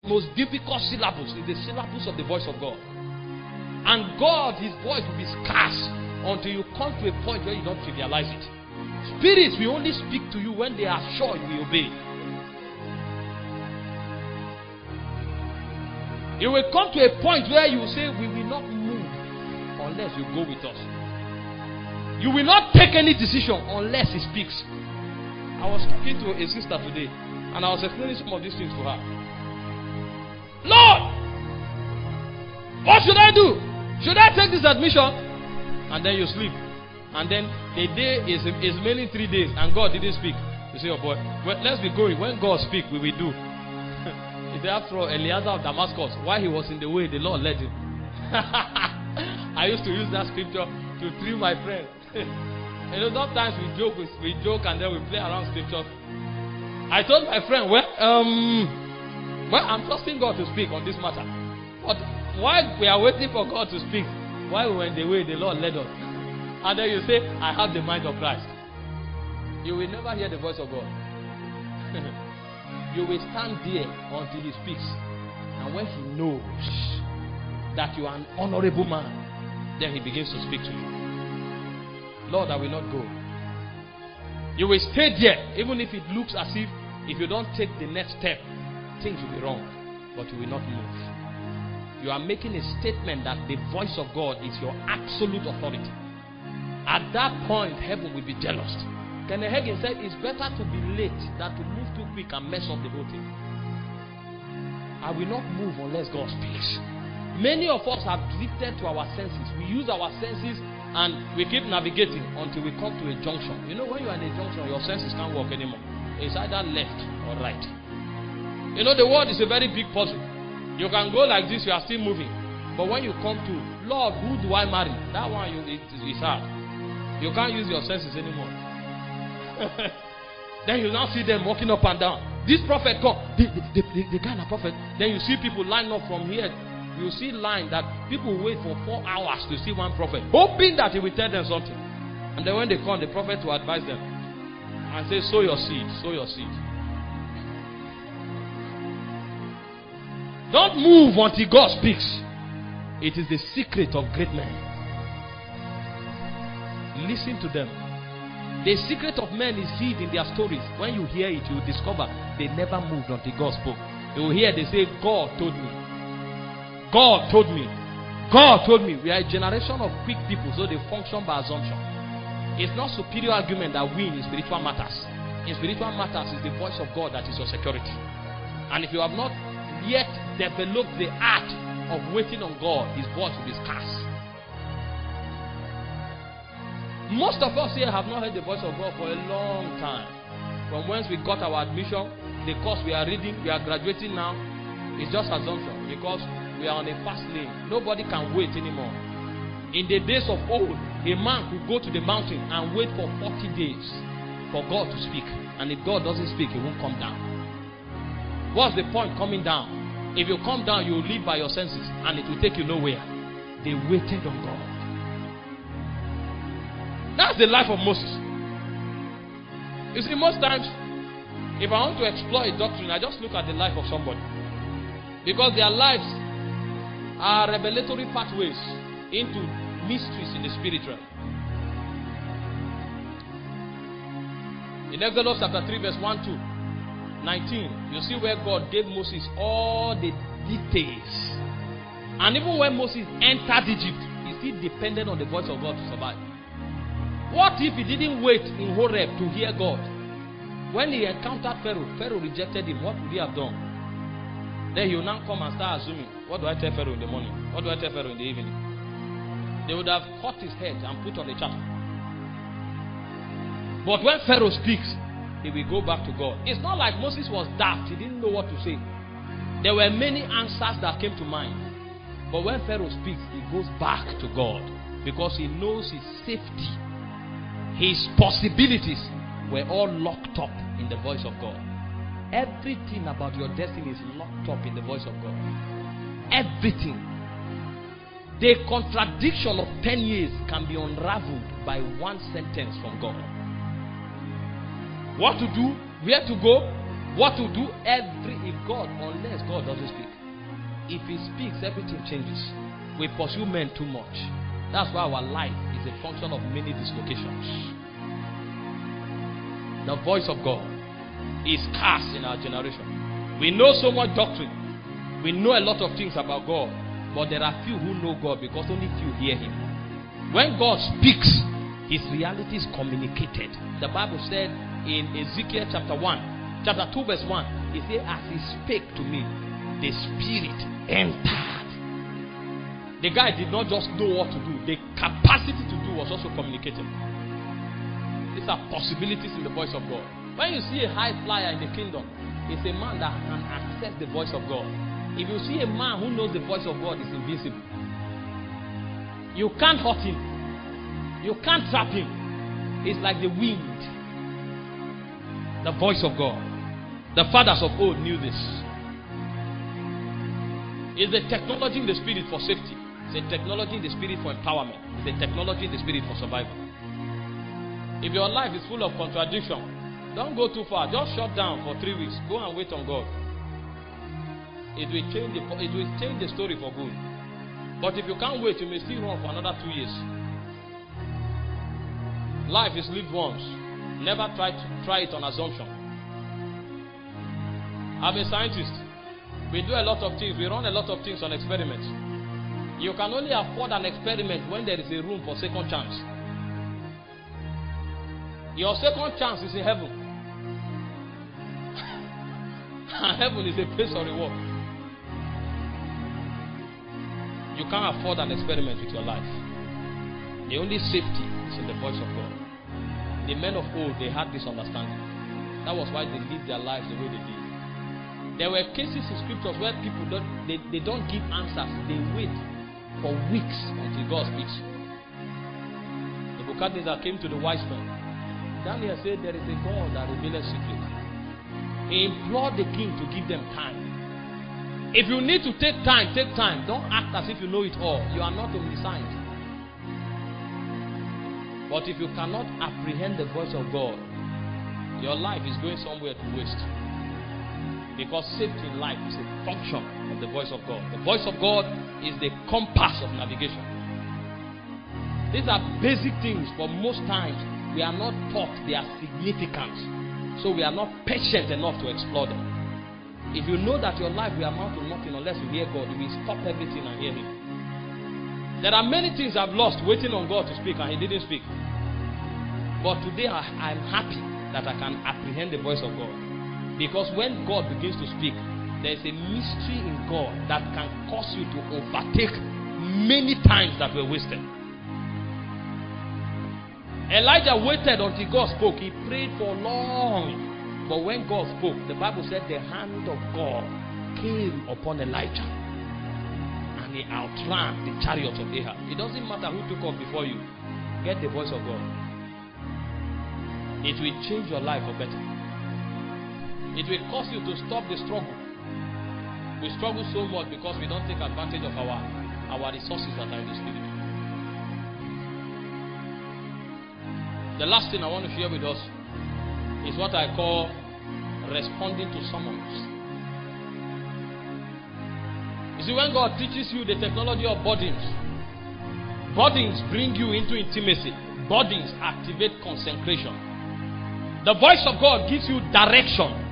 most difficult syllables is the syllables of the voice of God. And God, his voice will be scarce until you come to a point where you don't trivialize it. Spirits will only speak to you when they are sure you will obey. You will come to a point where you will say, we will not move unless you go with us. You will not take any decision unless he speaks. I was talking to a sister today, and I was explaining some of these things to her. Lord, what should I do? Should I take this admission? And then you sleep. And then the day is mainly 3 days, and God didn't speak. You say, oh boy, well, let's be going. When God speaks, we will do. After all, Eliezer of Damascus, while he was in the way, the Lord led him. I used to use that scripture to thrill my friends. You know, sometimes we joke and then we play around scripture. I told my friend, well, I'm trusting God to speak on this matter. But while we are waiting for God to speak, while we were in the way, the Lord led us. And then you say, I have the mind of Christ. You will never hear the voice of God. You will stand there until he speaks. And when he knows that you are an honorable man, then he begins to speak to you. Lord, I will not go. You will stay there, even if it looks as if you don't take the next step, things will be wrong. But you will not move. You are making a statement that the voice of God is your absolute authority. At that point, heaven will be jealous. Kenneth Hagin said it's better to be late than to move too quick and mess up the whole thing. I will not move unless God speaks. Many of us have drifted to our senses. We use our senses and we keep navigating until we come to a junction. You know, when you are in a junction, your senses can't work anymore. It's either left or right. You know, the world is a very big puzzle. You can go like this, you are still moving. But when you come to, Lord, who do I marry? That one is hard. You can't use your senses anymore. Then you now see them walking up and down. This prophet come, the kind of prophet. Then you see people line up from here. You see line that people wait for 4 hours to see one prophet, hoping that he will tell them something. And then when they come, the prophet will advise them and say, sow your seed, sow your seed. Don't move until God speaks. It is the secret of great men. Listen to them. The secret of men is hid in their stories. When you hear it, you will discover they never moved until God spoke. You will hear they say, God told me. God told me. God told me. We are a generation of quick people, so they function by assumption. It's not superior argument that win in spiritual matters. In spiritual matters, it's the voice of God that is your security. And if you have not yet developed the art of waiting on God, his voice will be scarce. Most of us here have not heard the voice of God for a long time. From whence we got our admission, the course we are reading, we are graduating now, it's just assumption because we are on a fast lane. Nobody can wait anymore. In the days of old, a man could go to the mountain and wait for 40 days for God to speak. And if God doesn't speak, he won't come down. What's the point coming down? If you come down, you will live by your senses and it will take you nowhere. They waited on God. That's the life of Moses. You see, most times, if I want to explore a doctrine, I just look at the life of somebody. Because their lives are revelatory pathways into mysteries in the spiritual. In Exodus chapter 3 verse 1 to 19, you see where God gave Moses all the details. And even when Moses entered Egypt, he still depended on the voice of God to survive. What if he didn't wait in Horeb to hear God? When he encountered Pharaoh, Pharaoh rejected him. What would he have done? Then he will now come and start assuming, what do I tell Pharaoh in the morning? What do I tell Pharaoh in the evening? They would have cut his head and put on a charter. But when Pharaoh speaks, he will go back to God. It's not like Moses was daft. He didn't know what to say. There were many answers that came to mind. But when Pharaoh speaks, he goes back to God because he knows his safety. His possibilities were all locked up in the voice of God. Everything about your destiny is locked up in the voice of God. Everything. The contradiction of 10 years can be unraveled by one sentence from God. What to do, where to go, What to do unless God doesn't speak. If he speaks, everything changes. We pursue men too much. That's why our life is a function of many dislocations. The voice of God is scarce in our generation. We know so much doctrine. We know a lot of things about God. But there are few who know God because only few hear him. When God speaks, his reality is communicated. The Bible said in Ezekiel chapter 2 verse 1, he said, as he spake to me, the Spirit entered. The guy did not just know what to do. The capacity to do was also communicated. These are possibilities in the voice of God. When you see a high flyer in the kingdom, it's a man that can access the voice of God. If you see a man who knows the voice of God, is invincible. You can't hurt him. You can't trap him. It's like the wind. The voice of God. The fathers of old knew this. It's the technology in the spirit for safety. It's a technology in the spirit for empowerment. It's a technology in the spirit for survival. If your life is full of contradiction, don't go too far. Just shut down for 3 weeks. Go and wait on God. It will change the story for good. But if you can't wait, you may still run for another 2 years. Life is lived once. Never try it on assumption. I'm a scientist. We do a lot of things. We run a lot of things on experiments. You can only afford an experiment when there is a room for second chance. Your second chance is in heaven. And heaven is a place of reward. You can't afford an experiment with your life. The only safety is in the voice of God. The men of old, they had this understanding. That was why they lived their lives the way they did. There were cases in scriptures where people don't give answers. They wait for weeks until God speaks. Nebuchadnezzar came to the wise men. Daniel said there is a God that reveals secrets. He implored the king to give them time. If you need to take time, take time. Don't act as if you know it all. You are not omniscient. But if you cannot apprehend the voice of God, your life is going somewhere to waste. Because safety in life is a function of the voice of God. The voice of God is the compass of navigation. These are basic things, but most times we are not taught their significance. So we are not patient enough to explore them. If you know that your life will amount to nothing unless you hear God, you will stop everything and hear him. There are many things I've lost waiting on God to speak and he didn't speak. But today I'm happy that I can apprehend the voice of God. Because when God begins to speak, there is a mystery in God that can cause you to overtake many times that were wasted. Elijah waited until God spoke. He prayed for long. But when God spoke, the Bible said the hand of God came upon Elijah. And he outran the chariots of Ahab. It doesn't matter who took off before you. Get the voice of God. It will change your life for better. It will cause you to stop the struggle. We struggle so much because we don't take advantage of our resources that are in the spirit. The last thing I want to share with us is what I call responding to summons. You see, when God teaches you the technology of burdens, burdens bring you into intimacy. Burdens activate consecration. The voice of God gives you direction.